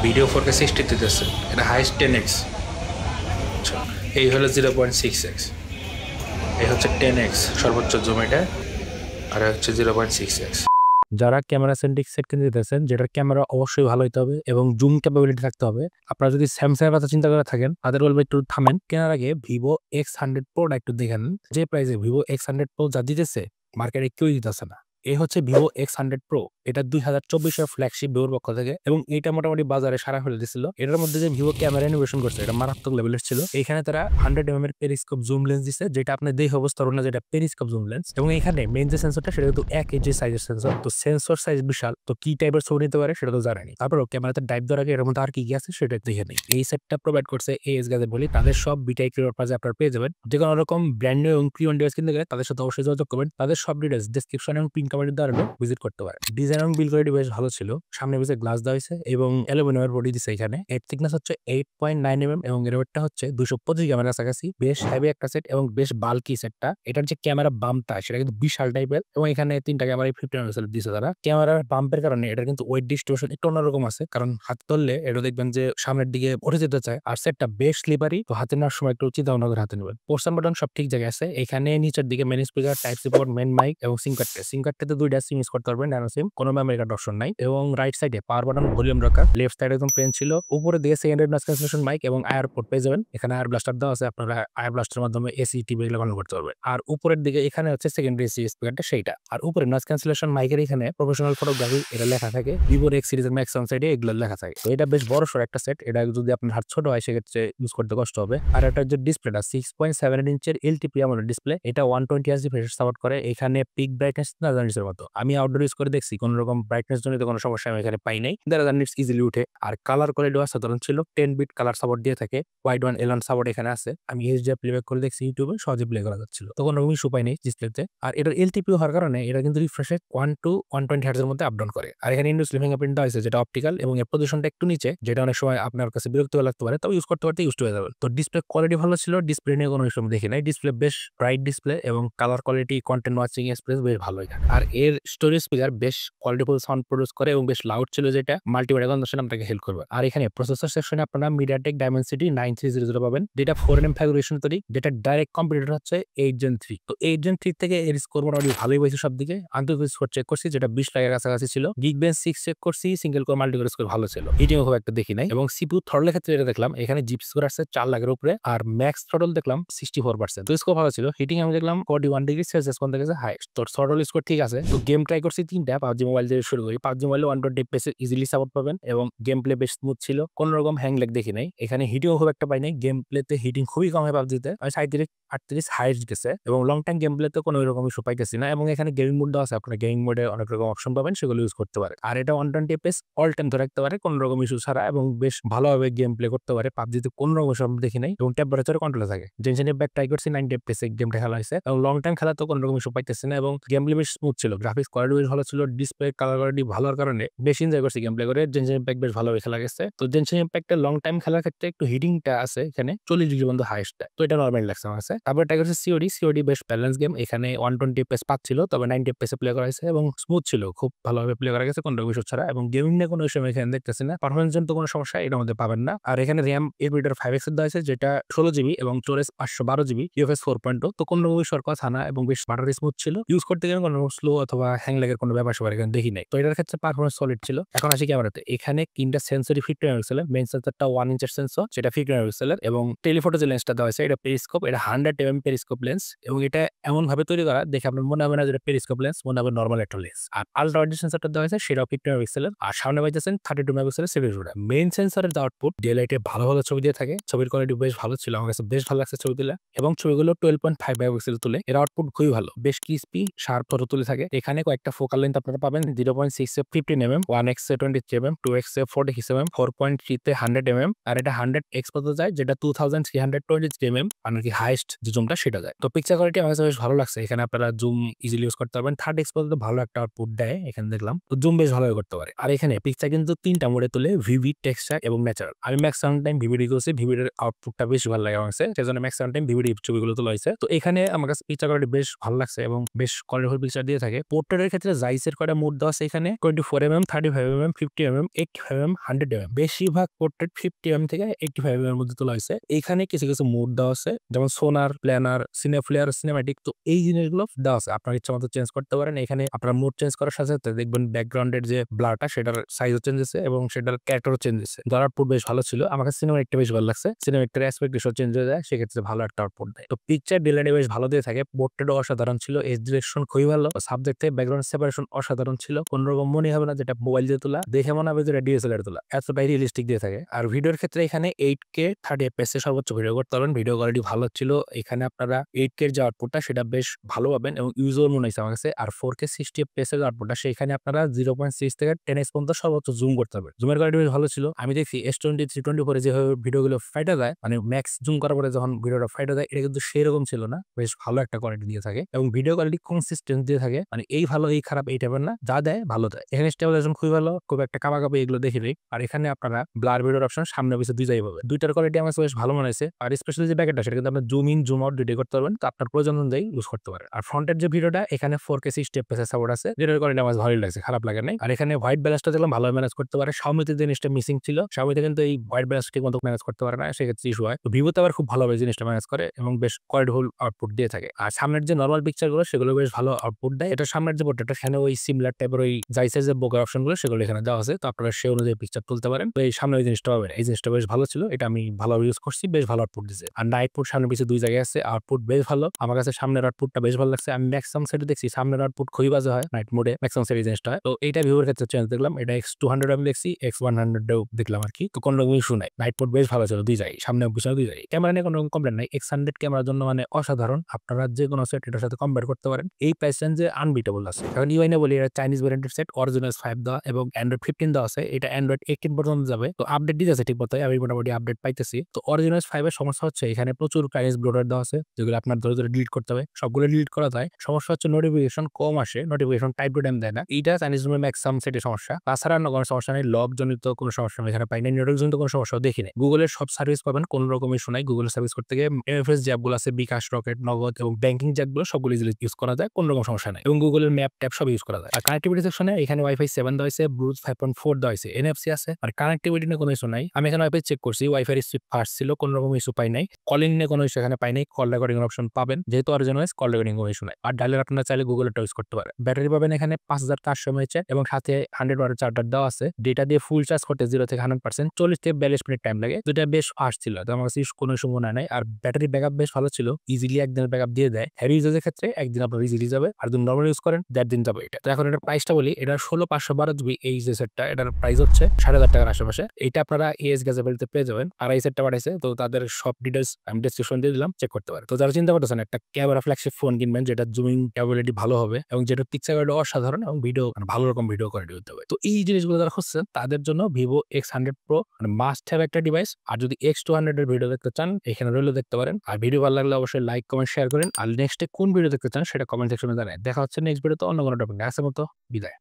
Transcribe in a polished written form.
Video 4K 60 দিতেছে, এটা highest 10x। আচ্ছা, এই হলো 0.6x, এই হচ্ছে 10x সর্বোচ্চ জুম, এটা আর হচ্ছে 0.6x। যারা ক্যামেরা সেন্ট্রিক সেট কিনতে দিতেছেন, যেটার ক্যামেরা অবশ্যই ভালো হতে হবে এবং জুম ক্যাপাবিলিটি থাকতে হবে। আপনারা যদি স্যামসাং এর কথা চিন্তা করে থাকেন, তাদের বলবো একটু থামেন, কেনার আগে ভিভো X100 প্রোটা একটু দেখে নেন। যে প্রাইসে ভিভো X100 প্রো যা দিতেছে, মার্কেটে কেউই দিতেছে না। এই হচ্ছে ভিভো X100 প্রো, এটা 2024 ফ্ল্যাগশিপ ভিভোর পক্ষ থেকে, এবং এইটা মোটামুটি বাজারে সারা ফেলে দিছিল। এটার মধ্যে যে ভিভো ক্যামেরা ইনোভেশন করছে, এটা মারাত্মক লেভেলের ছিল। এখানে তারা 100 mm এর পেরিস্কোপ জুম লেন্স দিচ্ছে, যেটা আপনি দেখে অবস্থা না, যেটা পেরিস্কোপ জুম লেন্স। এবং এখানে মেইন যে সেন্সরটা, সেটা কিন্তু 1 ইঞ্চি সাইজের সেন্সর। তো সেন্সর সাইজ বিশাল, তো কি টাইপের ছবি নিতে পারে সেটা তো জানেনি। তারপরও ক্যামেরাতে ডাইভ দেওয়ার আগে এর মধ্যে আর কি কি আছে সেটা দেখে নেই। এই সেটটা প্রোভাইড করছে AS গ্যাজেট বলি, তাদের সব বিটাই ক্রিয়েটর পাজে আপনারা পেয়ে যাবেন। যে কোনো রকম ব্র্যান্ড নিউ এবং প্রিয়ন ডিভাইস কিনতে গেলে তাদের সাথে অবশ্যই যোগাযোগ করবেন। তাদের সব ডিটেইলস ডেসক্রিপশন এবং পিন কমেন্টে দেওয়া হলো, ভিজিট করতে পারেন। ডিজাইন এবং বিল্ড কোয়ালিটি বেশ ভালো ছিল। সামনে পিছে গ্লাস দেওয়া হয়েছে এবং অ্যালুমিনিয়ামের বডি দিছে। এখানে এর থিকনেস হচ্ছে 8.9 mm এবং এর ওয়েটটা হচ্ছে 225 গ্রামের কাছাকাছি। বেশ হেভি একটা সেট এবং বেশ বাল্কি সেটটা। এটার যে ক্যামেরা বাম্পটা, সেটা কিন্তু বিশাল টাইপের, এবং এখানে 3টা ক্যামেরাই 50 মেগাপিক্সেল দিছে তারা। ক্যামেরার বাম্পের কারণে এটার কিন্তু ওয়েট ডিস্ট্রিবিউশন একটু অন্যরকম আছে, কারণ হাত ধরলে এটা দেখবেন যে সামনের দিকে উঠে যেতে চায়। আর সেটটা বেশ স্লিপারি, তো হাতে নেওয়ার সময় একটু চিন্তা ভাবনা করে হাতে নেবেন। পোর্শন বাটন সব ঠিক জায়গায় আছে। এখানে নিচের দিকে main speaker, type C port, main mic এবং সিম কার্ড। সিম কার্ডটাতে 2টা সিম ইউজ করতে পারবেন, ন্যানো সিম, কোনো মেমরি কার্ড অপশন নাই। এবং রাইট সাইডে পাওয়ার বাটন, ভলিউম রাখার, লেফট সাইডে একদম প্লেন ছিল। উপরে দিকে সেকেন্ডারি নয়েজ ক্যান্সেলেশন মাইক এবং আয়ার পোর্ট পেয়ে যাবেন। এখানে আয়ার ব্লাস্টার দেওয়া আছে, আপনারা আয়ার ব্লাস্টারের মাধ্যমে এসি টিভি এগুলো কন্ট্রোল করতে পারবেন। আর উপরের দিকে এখানে হচ্ছে সেকেন্ডারি এসি স্পিকারটা, সেইটা। আর উপরে নয়েজ ক্যান্সেলেশন মাইকের এখানে প্রফেশনাল ফটোগ্রাফি এটা লেখা থাকে। ভিভোর X সিরিজের ম্যাক্সিমাম সাইডে এগুলো লেখা থাকে। তো এটা বেশ বড় সড় একটা সেট। এটা যদি আপনার হাত ছোট হয় সেক্ষেত্রে ইউজ করতে কষ্ট হবে। আর এটা যে ডিসপ্লেটা 6.7 ইঞ্চের LTP AMOLED ডিসপ্লে, এটা 120 Hz রিফ্রেশ সাপোর্ট করে। এখানে পিক ব্রাইটনেস 1000 নিটসের মতো। আমি আউটডোর ইউজ করে দেখছি, কোন রকম ব্রাইটনেস জনিত কোনো সমস্যা আমি এখানে পাই নাই। 1000 নিটস ইজিলি উঠে। আর কালার কোয়ালিটিও সাধারণ ছিল, 10 বিট কালার সাপোর্ট দিয়ে থাকে। ওয়াইড ওয়ান L1 সাপোর্ট এখানে আছে। আমি HDR প্লেব্যাক করে দেখছি ইউটিউবে, সহজে প্লে করা যাচ্ছিল। তো কোনো রকম ইস্যু পাই নাই ডিসপ্লেতে। আর এটার LTPO হওয়ার কারণে এটা কিন্তু রিফ্রেশে 1 to 120 Hz এর মধ্যে আপ ডাউন করে। আর এখানে ইন্ডুস ফিঙ্গারপ্রিন্ট দেওয়া হয়েছে, যেটা অপটিক্যাল এবং এর পজিশনটা একটু নিচে, যেটা অনেক সময় আপনার কাছে বিরক্তিকর লাগতে পারে, তবে ইউজ করতে ইউজ হয়ে যাবেন। তো ডিসপ্লে কোয়ালিটি ভালো ছিল, ডিসপ্লে নিয়ে কোনো ইস্যু দেখি নাই। ডিসপ্লে বেশ ব্রাইট ডিসপ্লে এবং colour quality, content watching experience বেশ ভালো এখানে। আর এর স্টোরেজ স্পিকার বেশ কোয়ালিটিফুল সাউন্ড প্রডিউস করে এবং বেশ লাউড ছিল, যেটা মাল্টিমিডিয়া কনজাম্পশন আপনাকে হেল্প করবে। আর এখানে প্রসেসর সেকশনে আপনারা MediaTek Dimensity 9300 পাবেন, যেটা 4nm কনফিগারেশন তৈরি, যেটা ডাইরেক্ট কম্পিটিটর হচ্ছে 8 Gen 3। তো 8 Gen 3 থেকে এর স্কোর মোটামুটি ভালোই পাইছে সব দিকে। আন্তরিক স্কোর চেক করছি, যেটা 20 লাখের কাছাকাছি ছিল। Geekbench 6 চেক করছি, single core multi core score ভালো ছিল। হিটিংও খুব একটা দেখি নাই। এবং CPU থ্রটলের ক্ষেত্রে এটা দেখলাম, এখানে জিপি স্কোর আসছে 4 লাখের উপরে, আর ম্যাক্স থ্রটল দেখলাম 64%। তো স্কোর ভালো ছিল। হিটিং আমি দেখলাম 41 ডিগ্রি সেলসিয়াস পর্যন্ত গেছে হাইস্ট। তো থ্রটল স্কোর ঠিক আছে। তো গেম ট্রাই করছি 3টা। PUBG মোবাইল দিয়ে শুরু করি। PUBG মোবাইলে 120 FPS ইজিলি সাপোর্ট পাবেন এবং গেম প্লে বেশ স্মুথ ছিল, কোন রকম হ্যাং ল্যাগ দেখি নাই। এখানে হিটিংও খুব একটা পাই নাই। গেম প্লেতে হিটিং খুবই কম হয় PUBG-তে, 37-38 হাইস্ট গেছে, এবং লং টাইম গেম প্লেতে কোনো রকম ইস্যু পাইতেছি না। এবং এখানে গেমিং মোড দেওয়া আছে, আপনারা গেমিং মোডে অনেক রকম অপশন পাবেন, সেগুলো ইউজ করতে পারে। আর এটা 120 FPS অল টাইম ধরে রাখতে পারে, কোনো রকম ইস্যু ছাড়া, এবং বেশ ভালোভাবে গেম প্লে করতে পারে। PUBG-তে কোনো রকম সমস্যা দেখি নাই, এবং টেম্পারেচার কন্ট্রোলে থাকে। জেনশন ইমপ্যাক্ট ট্রাই করছি, 90 FPS গেমটা খেলা হয়েছে, এবং লং টাইম খেলা তো কোনো রকম ইস্যু পাইতেছি না, এবং গেম প্লে বেশ স্মুথ ছিল। গ্রাফিক্স কোয়ালিটি বেশ ভালো ছিল, ডিসপ্লে কালার কোয়ালিটি ভালো হওয়ার কারণে বেশ এনজয় করছি গেম প্লে করে। জেনশন ইমপ্যাক্ট বেশ ভালোভাবে খেলা গেছে। তো জেনশন ইমপ্যাক্টের লং টাইম খেলার ক্ষেত্রে একটু হিটিংটা আছে, এখানে 40 ডিগ্রি পর্যন্ত হাইস্ট, তো এটা নরমাল লাগছে আমার কাছে। তারপরে ট্রাই করছি সিওডি বেশ ব্যালেন্স গেম। এখানে 120 FPS পাচ্ছিল, তবে 90 FPS প্লে করা হয়েছে এবং স্মুথ ছিল, খুব ভালোভাবে প্লে করা গেছে, কোনো রকম ইস্যু ছাড়া। এবং গেমিং নিয়ে কোনো ইস্যু আমি এখানে দেখতেছি না। পারফরমেন্স জন্য তো কোনো সমস্যা এটার মধ্যে পাবেন না। আর এখানে র্যাম 8 5x দেওয়া হয়েছে, যেটা 16 জিবি, এবং স্টোরেজ 512 জিবি, UFS 4.0। তো কোনো রকম ইস্যুর কথা না, এবং বেশ বাটারি স্মুথ ছিল। ইউজ করতে গেলে কোনো স্লো অথবা হ্যাং লেগের কোনো ব্যাপার সবার এখানে দেখি নাই। তো এটার ক্ষেত্রে পারফরমেন্স সলিড ছিল। এখন আসি ক্যামেরাতে। এখানে 3টা সেন্সরই 50 মেগাপিক্সেলের। মেইন সেন্সরটা 1 ইঞ্চের সেন্সর, যেটা 50 মেগাপিক্সেলের, এবং টেলিফটো যে লেন্সটা দেওয়া হয়েছে, এটা পেরিস্কোপ, এটা 100 mm পেরিস্কোপ লেন্স, এবং এটা এমন ভাবে তৈরি করা দেখে আপনার মনে হবে না যে এটা পেরিস্কোপ লেন্স, মনে হবে নরমাল একটা লেন্স। আর আলট্রা ওয়াইড সেন্সরটা দেওয়া হয়েছে, সেটাও 50 মেগাপিক্সেলের, আর সামনে পাইতেছেন 32 মেগাপিক্সেলের সেলফি ক্যামেরা। মেইন সেন্সরের যে আউটপুট ডেলাইটে ভালো ভালো ছবি দিয়ে থাকে, ছবির কোয়ালিটি বেশ ভালো ছিল, আমার কাছে বেশ ভালো লাগছে ছবি তুলে, এবং ছবিগুলো 12.5 মেগাপিক্সেল তুলে। এর আউটপুট খুবই ভালো, বেশ ক্রিস্পি শার্প ফটো তুলে থাকে। এখানে কয়েকটা ফোকাল লেন্থ আপনারা পাবেন, 0.6 এ 15 mm, 1x এ 23 mm, 2x এ 46 mm, 4.3 তে 100 mm, আর এটা 100x পর্যন্ত যায়, যেটা 2323 mm, মানে কি হাইস্ট যে জুমটা সেটা যায়। তো পিকচার কোয়ালিটি আমার কাছে বেশ ভালো লাগছে। এখানে আপনারা জুম ইজিলি ইউজ করতে পারবেন। 30x পর্যন্ত ভালো একটা আউটপুট দেয় এখানে দেখলাম, তো জুম বেশ ভালোভাবে করতে পারে। আর এখানে পিকচার কিন্তু 3টা মোডে তুলে, ভিভি, টেক্সচার এবং ন্যাচারাল। আমি ম্যাক্সিমাম টাইম ভিভিডি করছি, ভিভিডির আউটপুটটা বেশ ভালো লাগে আমার কাছে, সেজন্য ম্যাক্সিমাম টাইম ভিভিডি ছবিগুলো তোলা হয়েছে। তো এখানে আমার কাছে পিকচার কোয়ালিটি বেশ ভালো লাগছে এবং বেশ কোয়ালিটিফুল পিকচার দিয়ে থাকে। পোর্ট্রেটের ক্ষেত্রে জাইসের কয়টা মোড মোড দেওয়া আছে এখানে 24mm, 35mm, 50mm, 85mm, 100mm। বেশিরভাগ পোর্ট্রেট 50mm থেকে 85mm এর মধ্যে তোলা হয়েছে। এখানে কিছু কিছু মোড দেওয়া আছে, যেমন সোনার, প্ল্যানার, সিনেফ্লেয়ার, সিনেম্যাটিক। তো এই জিনিসগুলো দেওয়া আছে, আপনার ইচ্ছা মতো চেঞ্জ করতে পারেন। এখানে আপনার মোড চেঞ্জ করার সাথে সাথে দেখবেন ব্যাকগ্রাউন্ডের যে ব্লারটা সেটার সাইজও চেঞ্জ হচ্ছে এবং সেটার ক্যারেক্টারও চেঞ্জ হচ্ছে। যার আউটপুট বেশ ভালো ছিল, আমার কাছে সিনেম্যাটিকটা বেশ ভালো লাগছে। সিনেম্যাটিকের অ্যাসপেক্ট রেশিও চেঞ্জ হয়ে যায়, সেক্ষেত্রে ভালো একটা আউটপুট দেয়। তো পিকচার ডিলেটে বেশ ভালো দিয়ে থাকে, পোর্ট্রেটও অসাধারণ ছিল, এজ ডিরেকশন খুবই ভালো, সাবজেক্ট থেকে ব্যাকগ্রাউন্ড সেপারেশন অসাধারণ ছিল। কোন রকম মনে হবে না যেটা মোবাইল দিয়ে তোলা, দেখে মনে হবে যেটা ডিএসএলআর তোলা, এতটাই রিয়েলিস্টিক দিয়ে থাকে। আর ভিডিওর ক্ষেত্রে এখানে 8K 30fps এ সর্বোচ্চ ভিডিও করতে পারবেন, ভিডিও কোয়ালিটি ভালো ছিল। এখানে আপনারা 8K এর যে আউটপুটটা সেটা বেশ ভালো পাবেন এবং ইউজুয়াল মনে হয়েছে আমার কাছে। আর 4K 60fps এর আউটপুটটা সেখানে আপনারা 0.6 থেকে 10x পর্যন্ত সর্বোচ্চ জুম করতে পারবেন। জুমের কোয়ালিটি বেশ ভালো ছিল। আমি দেখছি S20 324 এ যেভাবে ভিডিওগুলো ফাইটা যায়, মানে ম্যাক্স জুম করার পরে যখন ভিডিওটা ফাইটা যায়, এটা কিন্তু সেরকম ছিল না, বেশ ভালো একটা কোয়ালিটি দিয়ে থাকে এবং ভিডিও কোয়ালিটি কনসিস্টেন্ট দিয়ে থাকে, মানে এই ভালো এই খারাপ এই টাইপের না, যা দেয় ভালো দেয়। এখানে স্টেবিলাইজেশন খুবই ভালো, খুব একটা কাবাকাবি এগুলো দেখিনি। আর এখানে আপনারা ব্লার ভিডিওর অপশন সামনে পিছে দুই জায়গায় পাবেন। দুইটার কোয়ালিটি আমার কাছে বেশ ভালো মনে হয়েছে। আর স্পেশালি যে ব্যাকেটটা সেটা কিন্তু আপনি জুম ইন জুম আউট দুইটাই করতে পারবেন, তো আপনার প্রয়োজন অনুযায়ী ইউজ করতে পারেন। আর ফ্রন্টের যে ভিডিওটা এখানে 4K 60fps এর সাপোর্ট আছে, যেটার কোয়ালিটি আমার ভালোই লাগছে, খারাপ লাগে নাই। আর এখানে হোয়াইট ব্যালেন্সটা দেখলাম ভালো ম্যানেজ করতে পারে। Xiaomi-তে জিনিসটা মিসিং ছিল, Xiaomi-তে কিন্তু এই হোয়াইট ব্যালেন্স ঠিক মতো ম্যানেজ করতে পারে না, সেক্ষেত্রে ইস্যু হয়। তো Vivo-তে আবার খুব ভালোভাবে জিনিসটা ম্যানেজ করে এবং বেশ কোয়ালিটিফুল আউটপুট দিয়ে থাকে। আর সামনের যে নরমাল পিকচারগুলো সেগুলো বেশ ভালো আউটপুট দেয়। এটা সামনের যে পোর্ট্রেটটা এখানে ওই সিমিলার টাইপের ওই জাইসের যে বোকার অপশনগুলো সেগুলো এখানে দেওয়া আছে, তো আপনারা সেই অনুযায়ী পিকচার তুলতে পারেন। তো এই সামনে ওই জিনিসটা পাবেন, এই জিনিসটা বেশ ভালো ছিল, এটা আমি ভালোভাবে ইউজ করছি, বেশ ভালো আউটপুট দিচ্ছে। আর নাইট মোড সামনে পিছে দুই জায়গায় আছে, আউটপুট বেশ ভালো, আমার কাছে সামনের আউটপুটটা বেশ ভালো লাগছে। আমি ম্যাক্সিমাম সেটে দেখছি সামনের আউটপুট খুবই বাজে হয়, নাইট মোডে ম্যাক্সিমাম সেট এই জিনিসটা হয়। তো এইটা ভিউর ক্ষেত্রে চেঞ্জ দেখলাম, এটা X200 আমি দেখছি, X100 দেখলাম আর কি, তো কোনো রকম ইস্যু নাই। নাইট মোড বেশ ভালো ছিল দুই জায়গায়, সামনে পিছনে দুই জায়গায়। ক্যামেরা নিয়ে কোনো রকম কমপ্লেন নাই, X100 ক্যামেরার জন্য মানে অসাধারণ, আপনারা যে কোনো সেট এটার সাথে কম্পেয়ার করতে পারেন। এই প্রাইস রেঞ্জে আনবিটেবল আছে। এখন ইউআই না বলি, এটা চাইনিজ ভ্যারিয়েন্টের সেট, অরিজিনাল 5 দেওয়া এবং Android 15 দেওয়া আছে, এটা Android 18 পর্যন্ত যাবে। তো আপডেট দিতেছে ঠিক মতো, আমি মোটামুটি আপডেট পাইতেছি। তো অরিজিনাল 5 এর সমস্যা হচ্ছে এখানে প্রচুর চাইনিজ ব্রোডার দেওয়া আছে, যেগুলো আপনার ধরে ধরে ডিলিট করতে হবে, সবগুলো ডিলিট করা যায়। সমস্যা হচ্ছে নোটিফিকেশন কম আসে, নোটিফিকেশন টাইপ টু টাইম দেয় না, এইটা চাইনিজ রুমের ম্যাক্সিমাম সেটের সমস্যা। তাছাড়া অন্য কোনো সমস্যা নেই, লক জনিত কোনো সমস্যা আমি এখানে পাই নাই, নেটওয়ার্ক জনিত কোনো সমস্যাও দেখি নাই। গুগলের সব সার্ভিস পাবেন, কোনো রকম ইস্যু নাই। গুগলের সার্ভিস করতে গিয়ে MFS যে অ্যাপগুলো আছে, বিকাশ, রকেট, নগদ এবং ব্যাংকিং যে অ্যাপগুলো সবগুলো ইজিলি ইউজ করা যায়, কোনো রকম সমস্যা নাই। এবং গুগলের ম্যাপ ট্যাপ সব ইউজ করা যায়। আর কানেক্টিভিটি সেকশনে এখানে Wi-Fi 7 দেওয়া হয়েছে, Bluetooth 5.4 দেওয়া হয়েছে, NFC আছে। আর কানেক্টিভিটি নিয়ে কোনো ইস্যু নাই, আমি এখানে Wi-Fi চেক করছি, Wi-Fi স্পিড ফাস্ট ছিল, কোনো রকম ইস্যু পাই নাই। কলিং নিয়ে কোনো ইস্যু এখানে পাই নাই, কল রেকর্ডিং এর অপশন পাবেন, যেহেতু অরিজিনাল কল রেকর্ডিং কোনো ইস্যু নাই। আর ডায়ালের আপনারা চাইলে গুগলেরটা ইউজ করতে পারেন। ব্যাটারি পাবেন এখানে 5400 mAh এবং সাথে 100 ওয়াটের চার্জার দেওয়া আছে। ডেটা দিয়ে ফুল চার্জ করতে 0 থেকে 100% 40 থেকে 42 মিনিট টাইম লাগে, যেটা বেশ ফাস্ট ছিল, তো আমার কাছে কোনো ইস্যু মনে হয় নাই। আর ব্যাটারি ব্যাকআপ বেশ ভালো ছিল, ইজিলি একদিনের ব্যাকআপ দিয়ে দেয়। হেভি ইউজের ক্ষেত্রে একদিন আপনার ইজিলি যাবে, আর যদি নরমাল ইউজ করেন 1.5 দিন যাবে এটা। তো এখন এটার প্রাইসটা বলি, এটা 16512 জিবি এই যে সেটটা, এটার প্রাইস হচ্ছে 7500 টাকার আশেপাশে। এটা আপনারা AS গ্যাজেবেলতে পেয়ে যাবেন। আর এই সেটটা পাঠাইছে, তো তাদের সব ডিটেলস আমি ডেসক্রিপশন দিয়ে দিলাম, চেক করতে পারেন। তো যারা চিন্তা করতেছেন একটা ক্যামেরা ফ্ল্যাগশিপ ফোন কিনবেন যেটা জুমিং ক্যাপাবিলিটি ভালো হবে এবং যেটা পিকচার কোয়ালিটি অসাধারণ এবং ভিডিও ভালো রকম ভিডিও কোয়ালিটি হতে হবে, তো এই জিনিসগুলো যারা খুঁজছেন তাদের জন্য Vivo X100 Pro মানে মাস্ট হ্যাভ একটা ডিভাইস। আর যদি X200 এর ভিডিও দেখতে চান এখানে রইলেও দেখতে পারেন। আর ভিডিও ভালো লাগলে অবশ্যই লাইক কমেন্ট শেয়ার করেন। আর নেক্সটে কোন ভিডিও দেখতে চান সেটা কমেন্ট সেকশনে জানান। দেখা হচ্ছে নেক্সট ভিডিওতে অন্য কোনো টপিক নিয়ে। আজকের মতো বিদায়।